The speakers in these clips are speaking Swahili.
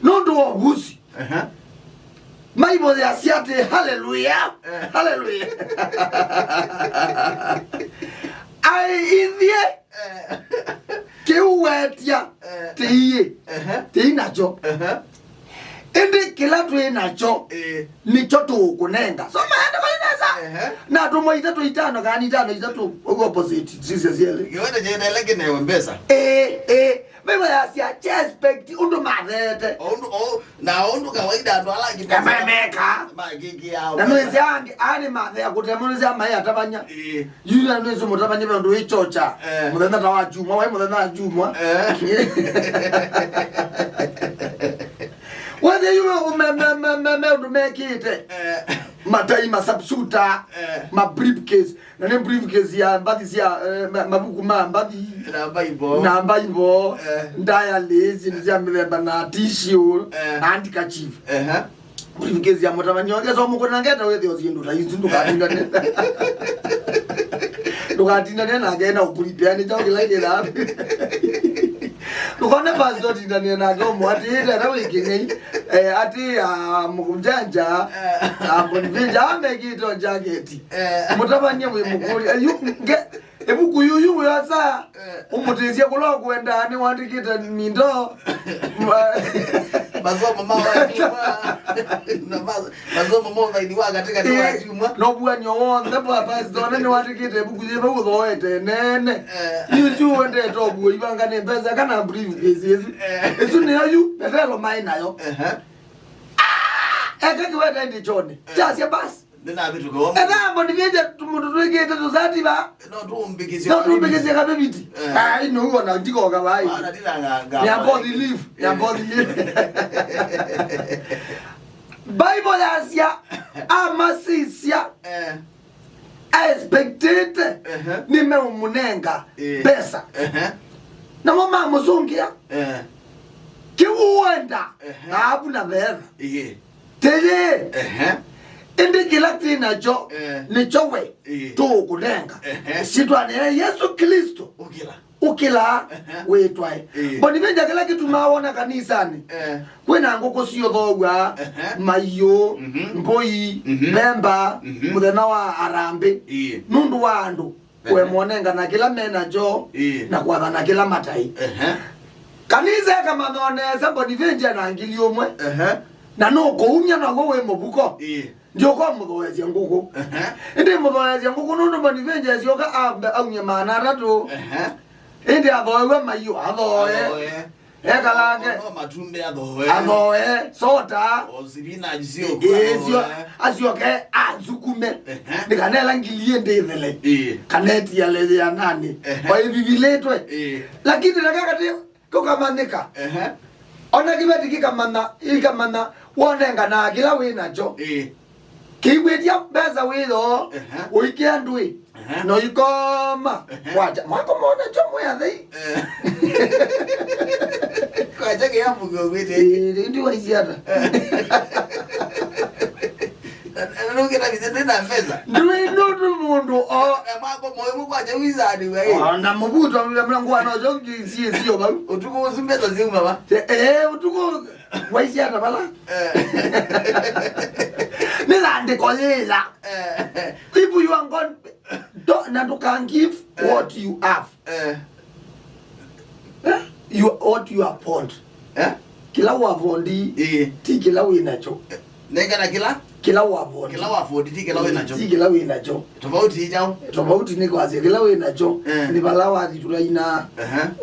Nondo ogusi. Bible ya siate hallelujah. Hallelujah. Ai indie. Keuwetia tiye. Ti nacho. Ende kila tu inacho ni choto kunenga. So maana kwa na tumoita tu itano gani itano itatu opposite sisi zile. Yote je na leke na mbesa. Mimi ya expect undu madete. Na undu kawaida ndo ala kipesa. Memeka. Magiki yao. Na nwezi angi ani madhe ya kutemulizi ama ya tabanya. Yule nwezi mutabanya ndo ichocha. Mudenda tawajumwa, wewe mudenda ajumwa. Whether you do make it matai masabsuta ma briefcase na ne briefcase ya mbadi ya mabuku mbadi na Bible ndaya lazy nzia mbeba na tissue na handkerchief briefcase ya motamanyoge so mukona ngeta wewe ozindu la izindu kadinga ne ndukatinda nena agena ukulipiani jawo like that Tukone pastor ndani na gomo ati ile na wiki ati mukujanja ambonivija amekito jacket mutabanye mwe mukuri ebuku yuyu yasa umutizia kulo kwenda ni wandikita mindo masomo mawa na masomo mova idiwa katika toa chuma no bwa nyowonde bwa pastor ni wandikita ebuku yebe uzoete nene yuju wende to bwa ibanga ne pesa kana briefcase ezu ne ayu betelo mai nayo kiweta ndi chone chasia basi nina vitu kwa mbonivyeje tumututuike tuzati ba no tumbikisi kabibiti ino huo na ndiko kabai ya body leaf Bible yasia amasisia expected nimeumunenga pesa na mama muzungia kiuenda abuna vera tele ende kila tina jo ni chowe to kulenga sitwa ne Yesu Kristo ukila wetwae bonivenja kila kitu maona kanisani kwena ngoko sio thogwa mayo mboi memba muthena wa arambe nundu wa andu we monenga na kila mena jo na kwa na kila matai kanisa kama thoneza bonivenja na ngili omwe na no kounya na gowe mubuko ndio kwa mudhoezia nguku ende mudhoezia nguku nundu bonivenja sioka aunya mana ratu ende adhoewe mayo adhoe kalange matumbe adhoe sota ozibina jisio asioke azukume nikanela ngilie ndevele kaneti ya lele ya nani kwa bibiletwe lakini nakakati kokamanika ona kibeti kikamana wonenga na kila wina jo kiwetia pesa wizo uikia ndui no ikoma wacha mwako mona jo mwa thei kwa jake ya mugo wete ndi waisiata nukira bizende na pesa ndui ndu mundu mwako moyo kwa je wizard we na mubuto mlango ano jo sio ba utuko usimbeza zima ba utuko waisiata bala nilande kolela if you are gone don't can give what you have what you are fond kila wavondi ti kila winacho nega na kila wavondi ti kila winacho tofauti ni kwazi kila winacho ni bala wathi turaina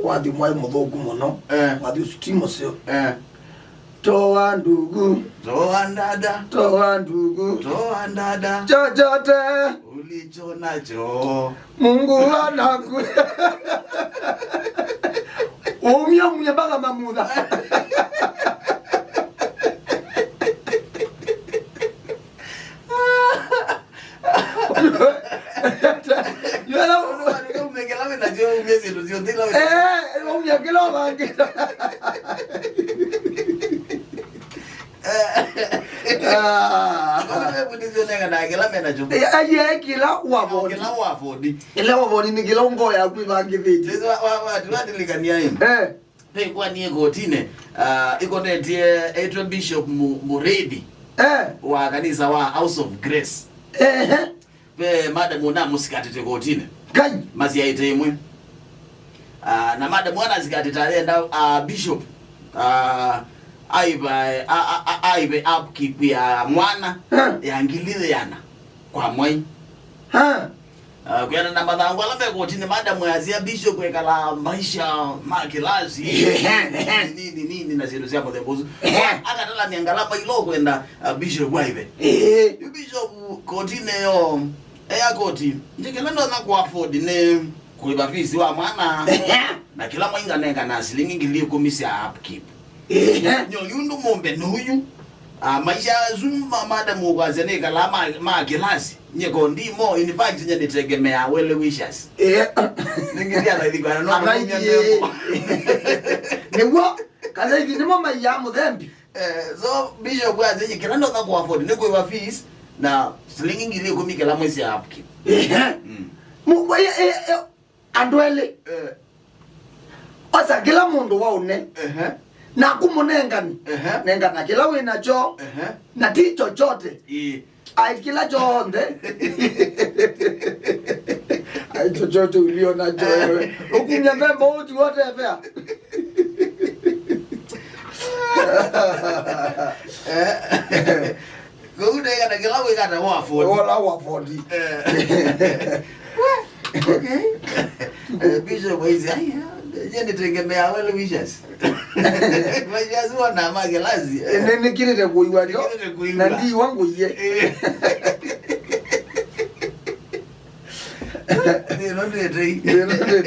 wathi mwai muthuku muno wathi usutimo sio toa ndugu toa ndada toa ndugu toa ndada chochote ulicho nacho Mungu anaku umya mpaka mamudha umekela na jo umyezi ndio ndila umya kila bangi kila wavodi ni kila ngoya kuibangi viti watu watilingania hivi pe kwa ni kotine iko netie etwa Bishop Muredi wa kanisa wa House of Grace pe madam ona musikatete kotine kai maziaite imwe na madam ona zikateta bishop aibe upkeep ya mwana yangilile yana kwa mwai kuyana na madhangu alambe kotini madam yazia bishop ekala maisha makilazi nini na zero zako dembozo akatala niangalapa ilo kwenda bishop waibe bishop kotine yo eya koti njekelendo na ku afford ne kuiba fees wa mwana na kila mwinga nenga na silingi ngilio komisi upkeep nyo yundu mombe nuyu maisha zuma madam kwazene kala ma kilasi nyeko ndimo in fact nyende tegemea wele wishes ningilia na iligwana no newo kaza hivi ndimo mayamu dhambi so bishop kwazene kila ndo na ku afford ne kuiba fees na silingi ngilio komisi kala mwezi upkeep andwele osa kila mundu waune na kumunengani nengana kila wina cho na ti chochote ai kila chonde ai chochote ulio na cho wewe ukunyambe mboji wote fea Goude kana kila wina na wafodi wala wafodi okay Bishop waizi yende tegemea wale wishes majazi wana magelazi nene kirete kuiwa ndio na ndi wangu ye ndio ndio